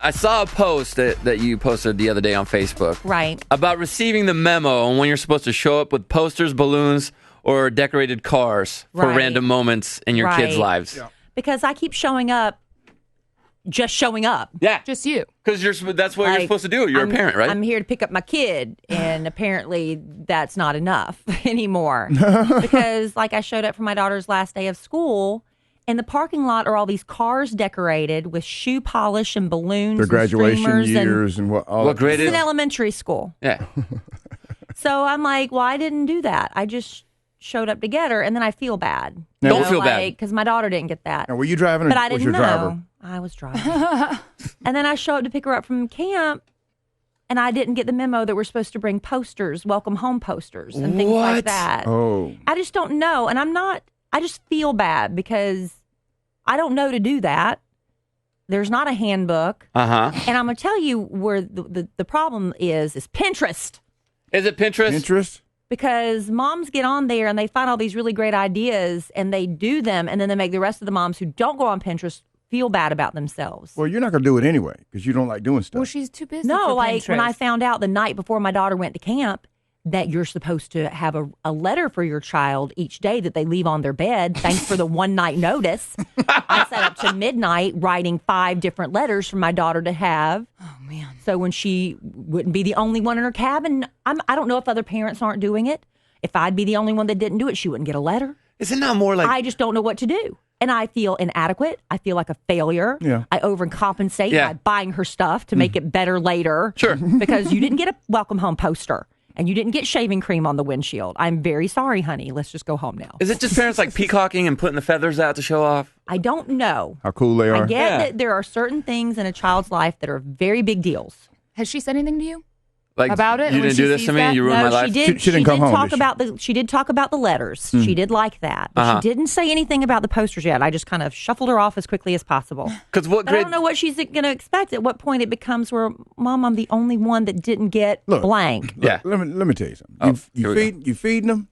I saw a post that you posted the other day on Facebook. Right. About receiving the memo on when you're supposed to show up with posters, balloons, or decorated cars for random moments in your kids' lives. Yeah. Because I keep showing up. Just showing up. Yeah. Just you. Because that's what you're supposed to do. You're a parent, right? I'm here to pick up my kid, and apparently that's not enough anymore. Because, like, I showed up for my daughter's last day of school, and the parking lot are all these cars decorated with shoe polish and balloons. Their graduation and years and what grade is it? It's an elementary school. Yeah. So I'm like, well, I didn't do that. I just showed up to get her, and then I feel bad. Don't feel bad. Because my daughter didn't get that. Now, were you driving? But I didn't know. Driver? I was driving. And then I show up to pick her up from camp, and I didn't get the memo that we're supposed to bring posters, welcome home posters, and things like that. Oh. I just don't know. And I just feel bad because I don't know to do that. There's not a handbook. Uh-huh. And I'm going to tell you where the problem is Pinterest. Is it Pinterest? Pinterest? Because moms get on there and they find all these really great ideas and they do them, and then they make the rest of the moms who don't go on Pinterest feel bad about themselves. Well, you're not going to do it anyway because you don't like doing stuff. Well, she's too busy. No, for like Pinterest. when I found out the night before my daughter went to camp that you're supposed to have a letter for your child each day that they leave on their bed. Thanks for the one night notice. I sat up to midnight writing 5 different letters for my daughter to have. Oh, man. So when she wouldn't be the only one in her cabin, I don't know if other parents aren't doing it. If I'd be the only one that didn't do it, she wouldn't get a letter. Is it not more like... I just don't know what to do. And I feel inadequate. I feel like a failure. Yeah. I overcompensate by buying her stuff to make it better later. Sure. Because you didn't get a welcome home poster and you didn't get shaving cream on the windshield. I'm very sorry, honey. Let's just go home now. Is it just parents like peacocking and putting the feathers out to show off? I don't know. How cool they are. I get that there are certain things in a child's life that are very big deals. Has she said anything to you? Like, about it? You when didn't she do this sees to me? that? You ruined my life? She didn't come home, talk did she? about she did talk about the letters. She did like that. But she didn't say anything about the posters yet. I just kind of shuffled her off as quickly as possible. Because what But I grade... don't know what she's going to expect. At what point it becomes where, Mom, I'm the only one that didn't get blank. Yeah. Let me tell you something. You feeding them.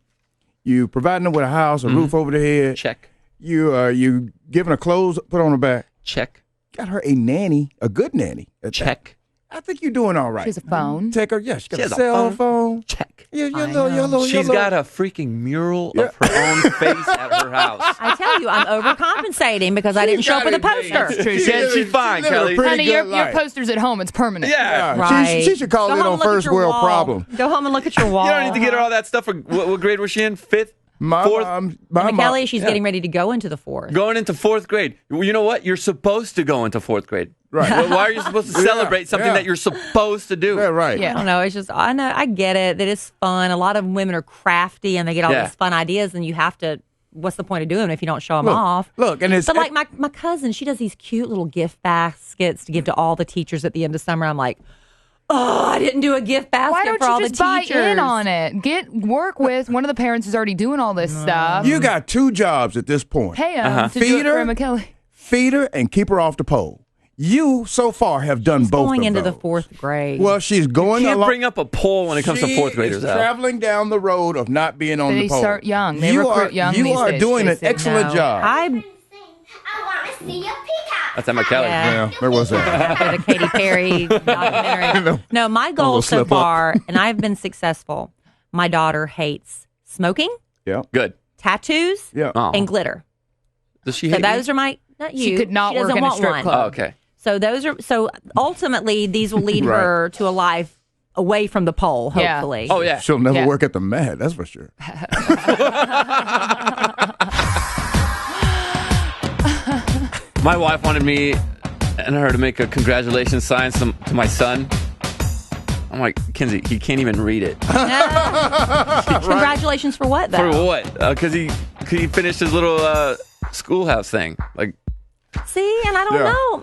You providing them with a house, a roof over their head. Check. You giving her clothes put on her back. Check. Got her a nanny, a good nanny. at that. Check. I think you're doing all right. She has a phone. Take her. Yeah, she got She a has a cell phone. Check. Yeah, your She's got a freaking mural of her own face at her house. I tell you, I'm overcompensating because I didn't show up with a poster. That's true. She's fine, Kelly. pretty Honey, good your life. poster's at home. It's permanent. Yeah. Right. She should call Go it home on and look at first your world wall. problem. Go home and look at your wall. You don't need to get her all that stuff. What grade was she in? 5th? Fourth? And Kelly, she's getting ready to go into the 4th. Going into 4th grade. You know what? You're supposed to go into 4th grade. Right. Well, why are you supposed to celebrate something that you're supposed to do? Yeah, right. I don't know. It's just, I get it, that it's fun. A lot of women are crafty and they get all these fun ideas, and you have to, what's the point of doing them if you don't show them off? Look, and it's... But like my cousin, she does these cute little gift baskets to give to all the teachers at the end of summer. I'm like, oh, I didn't do a gift basket Why don't for all you the just buy teachers. in on it? Work with one of the parents who's already doing all this stuff. You got 2 jobs at this point. Pay him to do Feed it for her, McKelly. feed her, and keep her off the pole. You, so far, have done She's both going of into those. the 4th grade. Well, she's going Can't along. bring up a poll when it comes to 4th graders. She's Al. traveling down the road of not being on They the pole. start young. They you recruit are, young You these are days, doing an Jason. excellent No. job. I want to see a peacock. That's Emma Kelly. Yeah. Where was that? For the Katy Perry documentary. No, my goal so slip up. far, and I've been successful, my daughter hates smoking, Yeah. Good. tattoos, Yeah. Oh. and glitter. Does she So hate those me? are my, not you. She could not work doesn't in a want strip one. club. Oh, okay. So ultimately these will lead Right. her to a life away from the pole, Yeah. hopefully. Oh, yeah. She'll never Yeah. work at the mat, that's for sure. My wife wanted me and her to make a congratulations sign to my son. I'm like, Kinsey, he can't even read it. Congratulations for what, though? For what? Because he finished his little schoolhouse thing. Like, See, and I don't Yeah. know.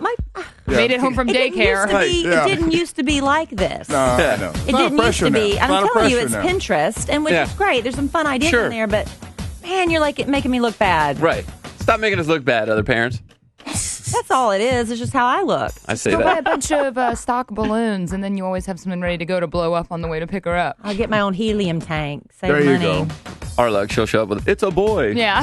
Made it home from It didn't used daycare. to be. Yeah. It didn't used to be like this. No. It didn't used to be. Now. I'm telling you, it's Pinterest. Pinterest, and which Yeah. is great. There's some fun ideas Sure. in there, but man, you're like making me look bad. right. Stop making us look bad, other parents. That's all it is. It's just how I look. I say Go buy a that. bunch of stock balloons, and then you always have something ready to go to blow up on the way to pick her up. I'll get my own helium tank. Save There you money. go. Our luck, she'll show up with, it's a boy. Yeah.